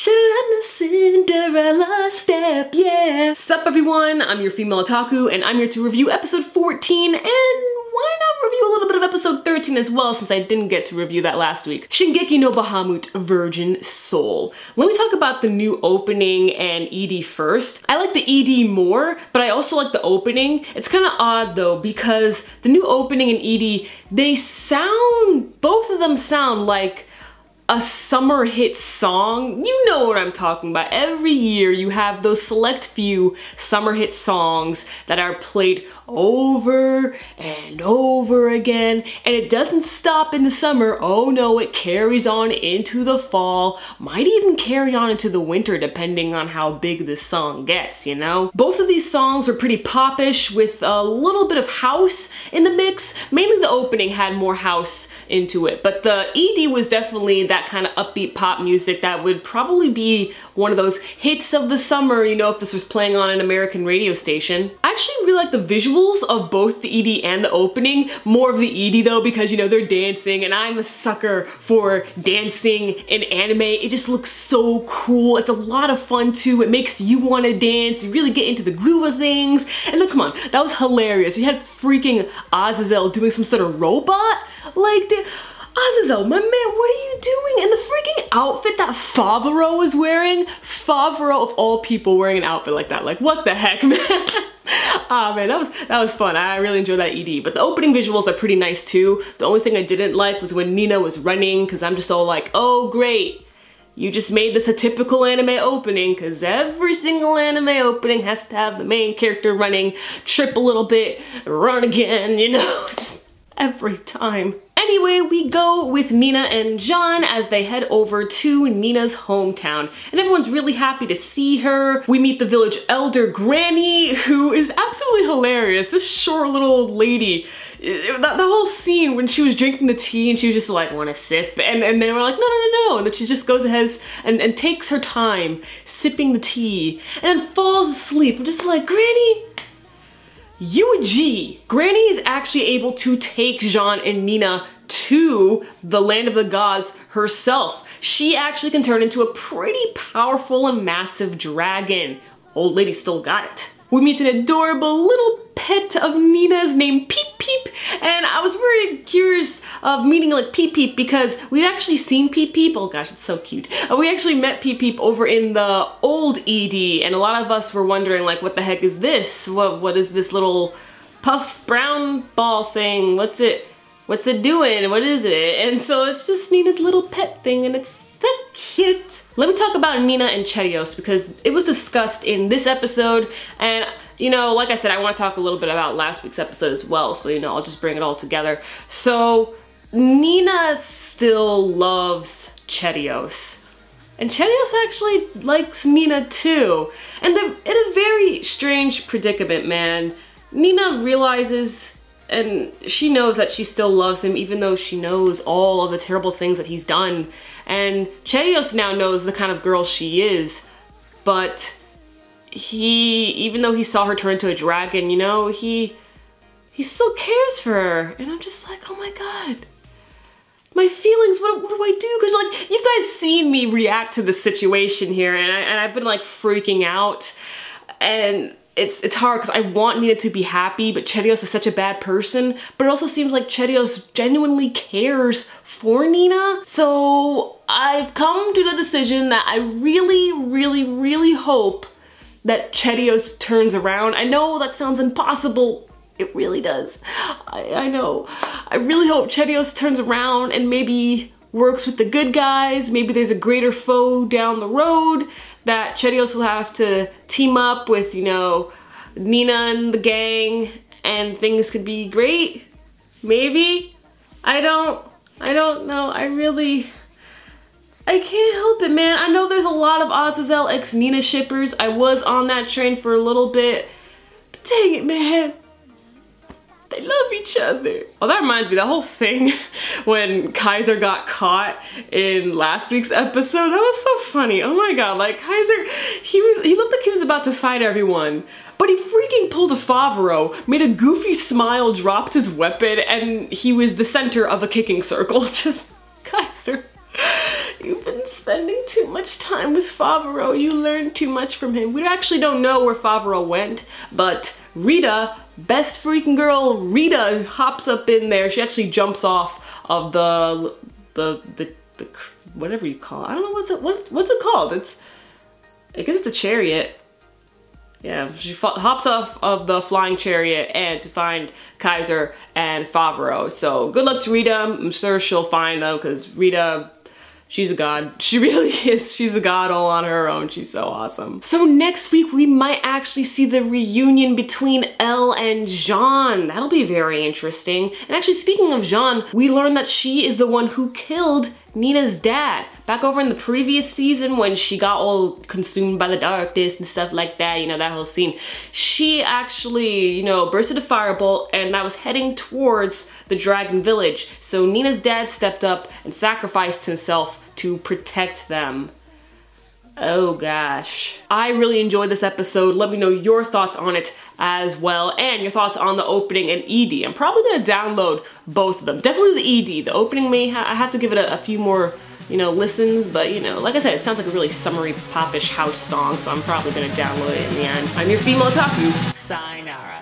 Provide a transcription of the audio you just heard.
shine a Cinderella step, yeah. Sup everyone, I'm your female otaku and I'm here to review episode 14 and why not review a little bit of episode 13 as well since I didn't get to review that last week. Shingeki no Bahamut, Virgin Soul. Let me talk about the new opening and ED first. I like the ED more, but I also like the opening. It's kind of odd though because the new opening and ED, both of them sound like a summer hit song. You know what I'm talking about. Every year you have those select few summer hit songs that are played over and over again, and it doesn't stop in the summer. Oh no, it carries on into the fall, might even carry on into the winter depending on how big this song gets, you know? Both of these songs were pretty popish with a little bit of house in the mix. Mainly the opening had more house into it, but the ED was definitely that kind of upbeat pop music that would probably be one of those hits of the summer, you know, if this was playing on an American radio station. I actually really like the visuals of both the ED and the opening. More of the ED though, because you know, they're dancing and I'm a sucker for dancing in anime. It just looks so cool. It's a lot of fun too. It makes you want to dance. You really get into the groove of things. And then come on, that was hilarious. You had freaking Azazel doing some sort of robot. Like, Azazel, my man, what are you doing? And the freaking outfit that Favreau was wearing? Favreau of all people wearing an outfit like that. Like, what the heck, man? Ah, man, that was fun. I really enjoyed that ED. But the opening visuals are pretty nice too. The only thing I didn't like was when Nina was running, because I'm just all like, oh great, you just made this a typical anime opening, because every single anime opening has to have the main character running, trip a little bit, run again, you know, just every time. Anyway, we go with Nina and John as they head over to Nina's hometown, and everyone's really happy to see her. We meet the village elder Granny, who is absolutely hilarious. This short little old lady. The whole scene when she was drinking the tea and she was just like, want a sip? And they were like, no. And then she just goes ahead and takes her time sipping the tea and then falls asleep. I'm just like, Granny, you a G. Granny is actually able to take Jean and Nina to the land of the gods herself. She actually can turn into a pretty powerful and massive dragon. Old lady still got it. We meet an adorable little pet of Nina's named Peep Peep, and I was very curious of meeting like Peep Peep because we've actually seen Peep Peep. Oh gosh, it's so cute. We actually met Peep Peep over in the old ED, and a lot of us were wondering like, what the heck is this? What is this little puff brown ball thing? What's it doing? What is it? And so it's just Nina's little pet thing, and it's so cute. Let me talk about Nina and Cherios because it was discussed in this episode, and you know, like I said, I want to talk a little bit about last week's episode as well, so you know, I'll just bring it all together. So Nina still loves Cherios, and Cherios actually likes Nina too, and they're in a very strange predicament, man. Nina realizes and she knows that she still loves him even though she knows all of the terrible things that he's done. And Cherios now knows the kind of girl she is, but even though he saw her turn into a dragon, you know, he still cares for her. And I'm just like, oh my god, my feelings, what do I do? Because like, you've guys seen me react to this situation here, and I've been like freaking out, and it's hard because I want Nina to be happy, but Cherios is such a bad person. But it also seems like Cherios genuinely cares for Nina. So I've come to the decision that I really hope that Cherios turns around. I know that sounds impossible. It really does. I know. I really hope Cherios turns around and maybe works with the good guys. Maybe there's a greater foe down the road that Cherios will have to team up with, you know, Nina and the gang, and things could be great. Maybe. I don't know. I can't help it, man. I know there's a lot of Azazel x Nina shippers. I was on that train for a little bit. But dang it, man. They love each other. Oh, that reminds me, that whole thing when Kaiser got caught in last week's episode, that was so funny. Oh my god, like Kaiser, he looked like he was about to fight everyone, but he freaking pulled a Favreau, made a goofy smile, dropped his weapon, and he was the center of a kicking circle. Just, Kaiser, You've been spending too much time with Favreau. You learned too much from him. We actually don't know where Favreau went, but Rita, best freaking girl, Rita hops up in there. She actually jumps off of the whatever you call it. I don't know what's it called. I guess it's a chariot. Yeah, she hops off of the flying chariot and to find Kaiser and Favreau. So good luck to Rita. I'm sure she'll find them because Rita, she's a god. She really is. She's a god all on her own. She's so awesome. So next week we might actually see the reunion between Elle and Jean. That'll be very interesting. And actually, speaking of Jean, we learned that she is the one who killed Nina's dad. Back over in the previous season when she got all consumed by the darkness and stuff like that, you know, that whole scene, she actually, you know, bursted a firebolt and that was heading towards the dragon village. So Nina's dad stepped up and sacrificed himself to protect them. Oh gosh. I really enjoyed this episode. Let me know your thoughts on it as well, and your thoughts on the opening and ED. I'm probably gonna download both of them. Definitely the ED. The opening I have to give it a few more, you know, listens, but you know, like I said, it sounds like a really summery, popish house song, so I'm probably gonna download it in the end. I'm your female otaku. Sayonara.